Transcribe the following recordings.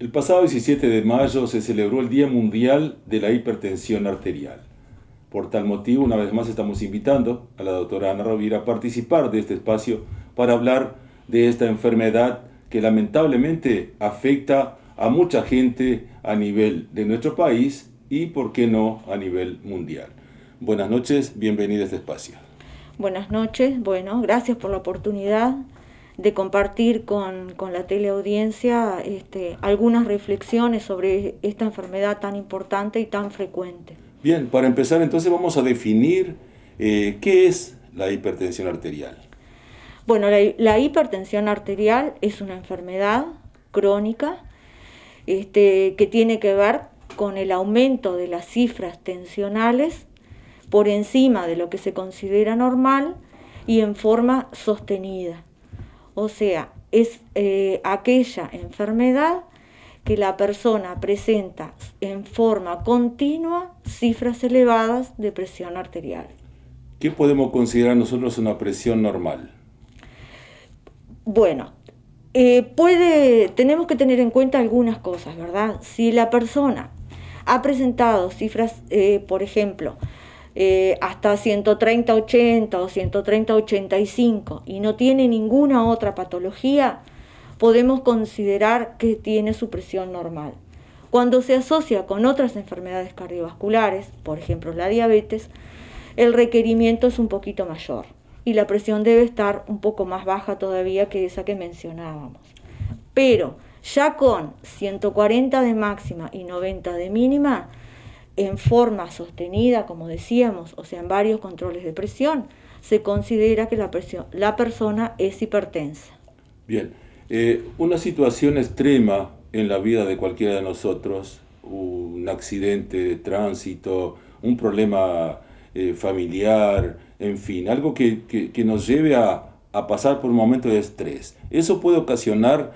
El pasado 17 de mayo se celebró el Día Mundial de la Hipertensión Arterial. Por tal motivo, una vez más estamos invitando a la doctora Ana Rovira a participar de este espacio para hablar de esta enfermedad que lamentablemente afecta a mucha gente a nivel de nuestro país y, por qué no, a nivel mundial. Buenas noches, bienvenida a este espacio. Buenas noches, bueno, gracias por la oportunidad de compartir con la teleaudiencia algunas reflexiones sobre esta enfermedad tan importante y tan frecuente. Bien, para empezar entonces vamos a definir qué es la hipertensión arterial. Bueno, la hipertensión arterial es una enfermedad crónica que tiene que ver con el aumento de las cifras tensionales por encima de lo que se considera normal y en forma sostenida. O sea, es aquella enfermedad que la persona presenta en forma continua cifras elevadas de presión arterial. ¿Qué podemos considerar nosotros una presión normal? Bueno, tenemos que tener en cuenta algunas cosas, ¿verdad? Si la persona ha presentado cifras, por ejemplo, hasta 130-80 o 130-85 y no tiene ninguna otra patología, podemos considerar que tiene su presión normal. Cuando se asocia con otras enfermedades cardiovasculares, por ejemplo la diabetes, el requerimiento es un poquito mayor y la presión debe estar un poco más baja todavía que esa que mencionábamos. Pero ya con 140 de máxima y 90 de mínima, en forma sostenida, como decíamos, o sea, en varios controles de presión, se considera que la persona es hipertensa. Bien, una situación extrema en la vida de cualquiera de nosotros, un accidente de tránsito, un problema familiar, en fin, algo que nos lleve a pasar por un momento de estrés. Eso puede ocasionar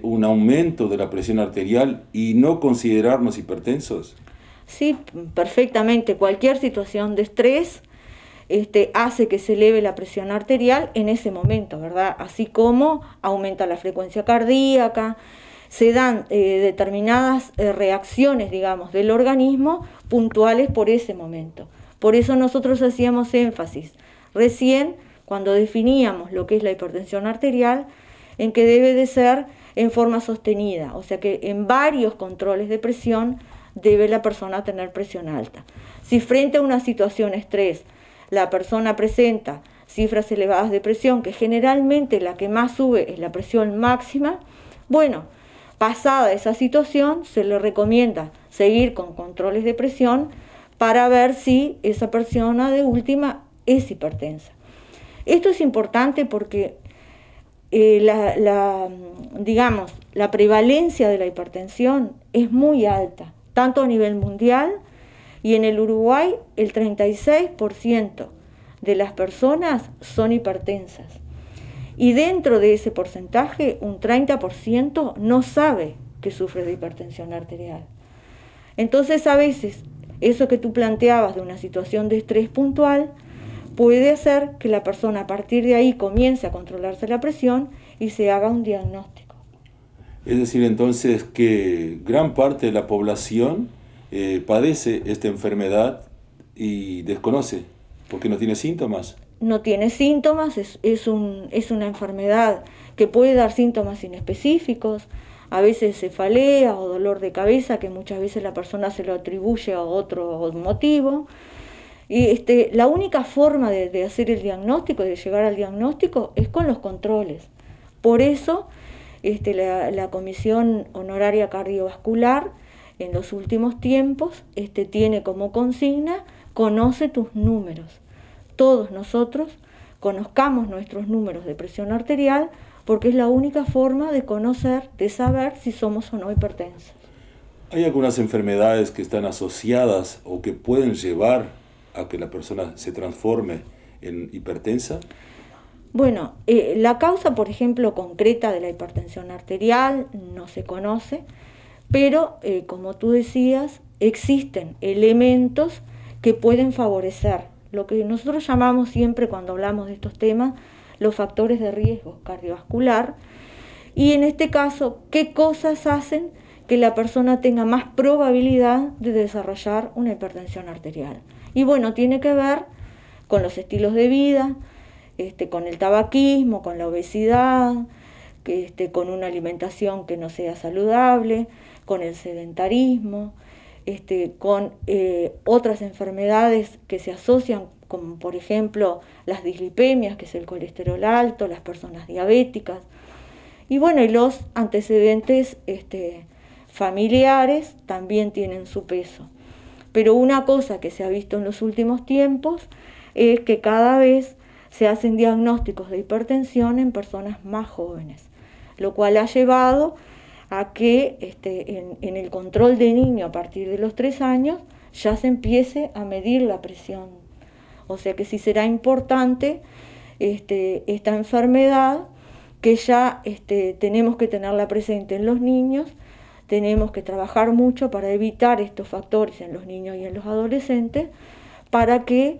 un aumento de la presión arterial y no considerarnos hipertensos. Sí, perfectamente. Cualquier situación de estrés hace que se eleve la presión arterial en ese momento, ¿verdad? Así como aumenta la frecuencia cardíaca, se dan determinadas reacciones, digamos, del organismo puntuales por ese momento. Por eso nosotros hacíamos énfasis recién cuando definíamos lo que es la hipertensión arterial, en que debe de ser en forma sostenida, o sea que en varios controles de presión debe la persona tener presión alta. Si frente a una situación de estrés la persona presenta cifras elevadas de presión, que generalmente la que más sube es la presión máxima, bueno, pasada esa situación se le recomienda seguir con controles de presión para ver si esa persona de última es hipertensa. Esto es importante porque digamos, la prevalencia de la hipertensión es muy alta, tanto a nivel mundial, y en el Uruguay el 36% de las personas son hipertensas. Y dentro de ese porcentaje, un 30% no sabe que sufre de hipertensión arterial. Entonces, a veces, eso que tú planteabas de una situación de estrés puntual, puede hacer que la persona a partir de ahí comience a controlarse la presión y se haga un diagnóstico. Es decir, entonces que gran parte de la población padece esta enfermedad y desconoce porque no tiene síntomas. No tiene síntomas, es una enfermedad que puede dar síntomas inespecíficos, a veces cefalea o dolor de cabeza, que muchas veces la persona se lo atribuye a otro motivo. Y la única forma de hacer el diagnóstico, de llegar al diagnóstico, es con los controles. Por eso la Comisión Honoraria Cardiovascular en los últimos tiempos tiene como consigna: conoce tus números. Todos nosotros conozcamos nuestros números de presión arterial, porque es la única forma de conocer, de saber si somos o no hipertensos. ¿Hay algunas enfermedades que están asociadas o que pueden llevar a que la persona se transforme en hipertensa? Bueno, la causa, por ejemplo, concreta de la hipertensión arterial no se conoce, pero como tú decías, existen elementos que pueden favorecer lo que nosotros llamamos siempre, cuando hablamos de estos temas, los factores de riesgo cardiovascular. Y en este caso, ¿qué cosas hacen que la persona tenga más probabilidad de desarrollar una hipertensión arterial. Y bueno, tiene que ver con los estilos de vida, con el tabaquismo, con la obesidad, con una alimentación que no sea saludable, con el sedentarismo, con otras enfermedades que se asocian, como por ejemplo las dislipemias, que es el colesterol alto, las personas diabéticas, y bueno, y los antecedentes familiares también tienen su peso. Pero una cosa que se ha visto en los últimos tiempos es que cada vez se hacen diagnósticos de hipertensión en personas más jóvenes, lo cual ha llevado a que en el control de niño a partir de los 3 años ya se empiece a medir la presión. O sea que sí será importante esta enfermedad, que ya tenemos que tenerla presente en los niños. Tenemos que trabajar mucho para evitar estos factores en los niños y en los adolescentes, para que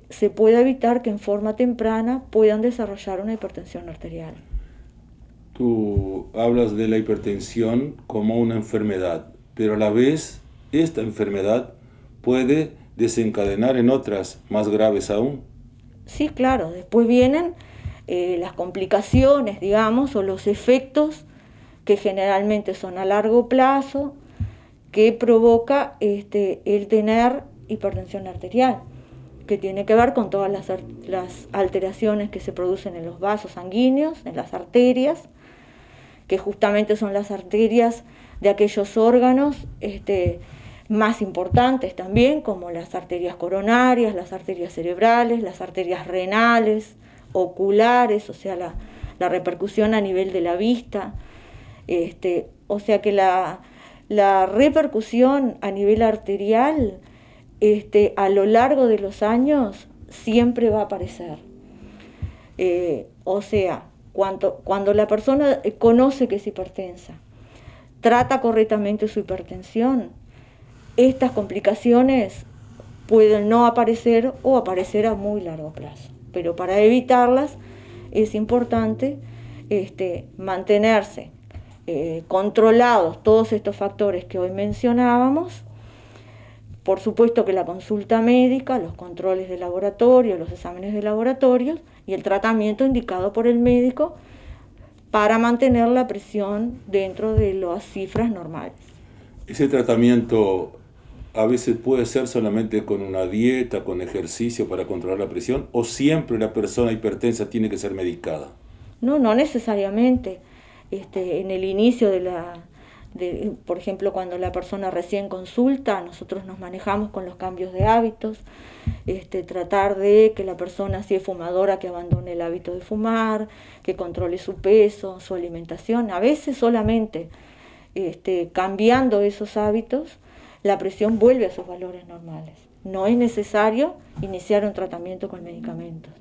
se pueda evitar que en forma temprana puedan desarrollar una hipertensión arterial. Tú hablas de la hipertensión como una enfermedad, pero a la vez esta enfermedad puede desencadenar en otras más graves aún. Sí, claro, después vienen las complicaciones, digamos, o los efectos que generalmente son a largo plazo, que provoca el tener hipertensión arterial, que tiene que ver con todas las alteraciones que se producen en los vasos sanguíneos, en las arterias, que justamente son las arterias de aquellos órganos más importantes también, como las arterias coronarias, las arterias cerebrales, las arterias renales, oculares, o sea, la repercusión a nivel de la vista. O sea que la repercusión a nivel arterial a lo largo de los años siempre va a aparecer. O sea, cuando la persona conoce que es hipertensa, trata correctamente su hipertensión, estas complicaciones pueden no aparecer o aparecer a muy largo plazo. Pero para evitarlas es importante mantenerse controlados todos estos factores que hoy mencionábamos. Por supuesto que la consulta médica, los controles de laboratorio, los exámenes de laboratorio y el tratamiento indicado por el médico para mantener la presión dentro de las cifras normales. Ese tratamiento a veces puede ser solamente con una dieta, con ejercicio para controlar la presión, o siempre la persona hipertensa tiene que ser medicada. No necesariamente. En el inicio por ejemplo, cuando la persona recién consulta, nosotros nos manejamos con los cambios de hábitos, tratar de que la persona, si es fumadora, que abandone el hábito de fumar, que controle su peso, su alimentación. A veces solamente cambiando esos hábitos, la presión vuelve a sus valores normales. No es necesario iniciar un tratamiento con medicamentos.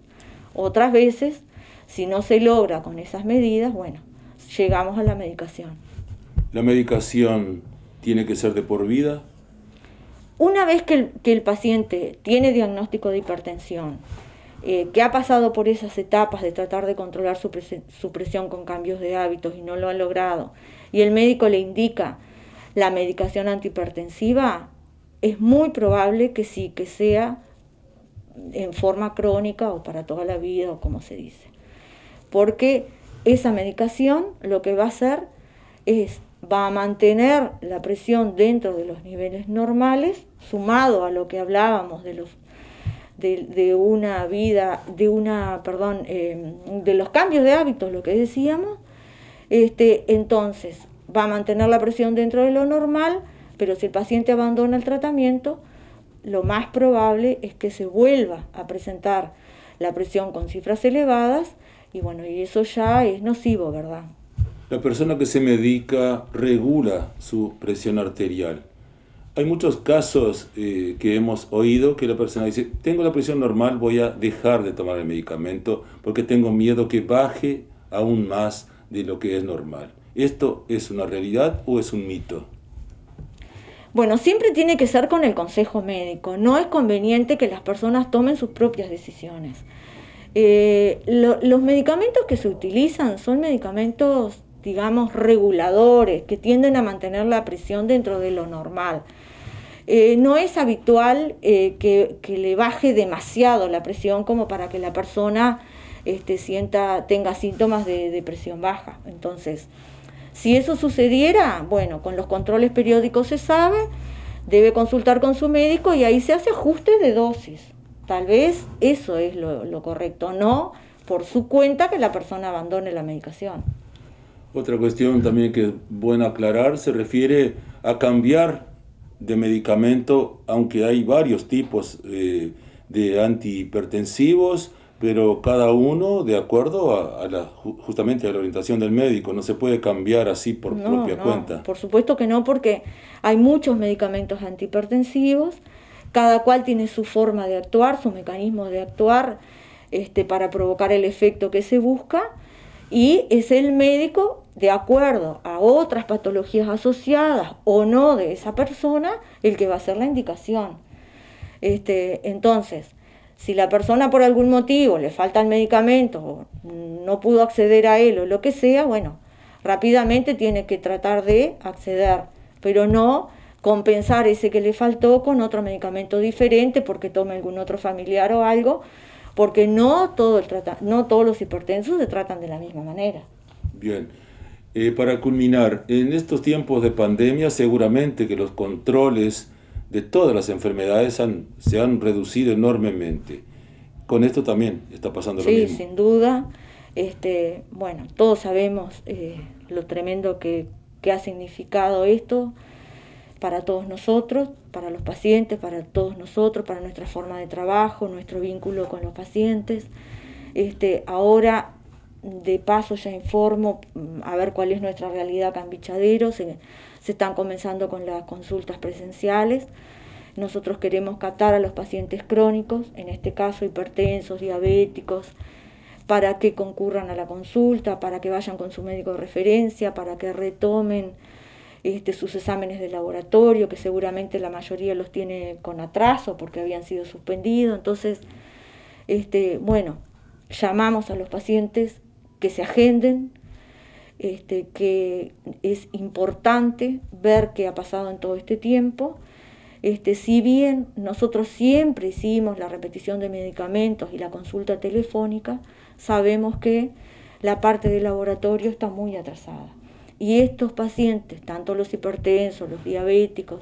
Otras veces, si no se logra con esas medidas, bueno, llegamos a la medicación. ¿La medicación tiene que ser de por vida? Una vez que el paciente tiene diagnóstico de hipertensión, que ha pasado por esas etapas de tratar de controlar su presión con cambios de hábitos y no lo ha logrado, y el médico le indica la medicación antihipertensiva, es muy probable que sí, que sea en forma crónica o para toda la vida, o como se dice. Porque esa medicación lo que va a hacer va a mantener la presión dentro de los niveles normales, sumado a lo que hablábamos de los cambios de hábitos, lo que decíamos. Entonces va a mantener la presión dentro de lo normal, pero si el paciente abandona el tratamiento, lo más probable es que se vuelva a presentar la presión con cifras elevadas, y bueno, y eso ya es nocivo, ¿verdad? La persona que se medica regula su presión arterial. Hay muchos casos que hemos oído que la persona dice, tengo la presión normal, voy a dejar de tomar el medicamento porque tengo miedo que baje aún más de lo que es normal. ¿Esto es una realidad o es un mito? Bueno, siempre tiene que ser con el consejo médico. No es conveniente que las personas tomen sus propias decisiones. Los medicamentos que se utilizan son medicamentos digamos, reguladores que tienden a mantener la presión dentro de lo normal. No es habitual que le baje demasiado la presión como para que la persona tenga síntomas de presión baja. Entonces, si eso sucediera, bueno, con los controles periódicos se sabe, debe consultar con su médico y ahí se hace ajuste de dosis. Tal vez eso es lo correcto, no por su cuenta que la persona abandone la medicación. Otra cuestión también que es bueno aclarar se refiere a cambiar de medicamento, aunque hay varios tipos de antihipertensivos, pero cada uno de acuerdo justamente a la orientación del médico. No se puede cambiar así por propia cuenta. Por supuesto que no, porque hay muchos medicamentos antihipertensivos, cada cual tiene su forma de actuar, su mecanismo de actuar para provocar el efecto que se busca, y es el médico, de acuerdo a otras patologías asociadas o no de esa persona, el que va a hacer la indicación. Entonces, si la persona por algún motivo le falta el medicamento, o no pudo acceder a él o lo que sea, bueno, rápidamente tiene que tratar de acceder, pero no compensar ese que le faltó con otro medicamento diferente porque tome algún otro familiar o algo, porque no todos los hipertensos se tratan de la misma manera. Bien. Para culminar, en estos tiempos de pandemia seguramente que los controles de todas las enfermedades se han reducido enormemente. Con esto también está pasando lo mismo. Sí, sin duda. Bueno, todos sabemos lo tremendo que ha significado esto para todos nosotros, para los pacientes, para todos nosotros, para nuestra forma de trabajo, nuestro vínculo con los pacientes. Ahora, de paso, ya informo a ver cuál es nuestra realidad acá en Bichadero. Se están comenzando con las consultas presenciales. Nosotros queremos captar a los pacientes crónicos, en este caso hipertensos, diabéticos, para que concurran a la consulta, para que vayan con su médico de referencia, para que retomen sus exámenes de laboratorio, que seguramente la mayoría los tiene con atraso porque habían sido suspendidos. Entonces, bueno, llamamos a los pacientes que se agenden, que es importante ver qué ha pasado en todo este tiempo. Si bien nosotros siempre hicimos la repetición de medicamentos y la consulta telefónica, sabemos que la parte de laboratorio está muy atrasada. Y estos pacientes, tanto los hipertensos, los diabéticos,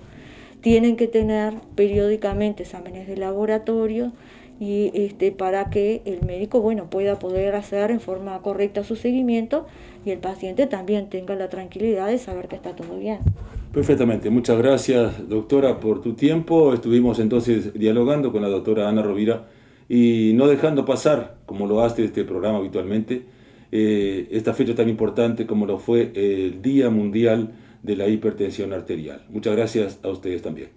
tienen que tener periódicamente exámenes de laboratorio y para que el médico pueda poder hacer en forma correcta su seguimiento y el paciente también tenga la tranquilidad de saber que está todo bien. Perfectamente, muchas gracias, doctora, por tu tiempo. Estuvimos entonces dialogando con la doctora Ana Rovira y no dejando pasar, como lo hace este programa habitualmente, esta fecha tan importante como lo fue el Día Mundial de la Hipertensión Arterial. Muchas gracias a ustedes también.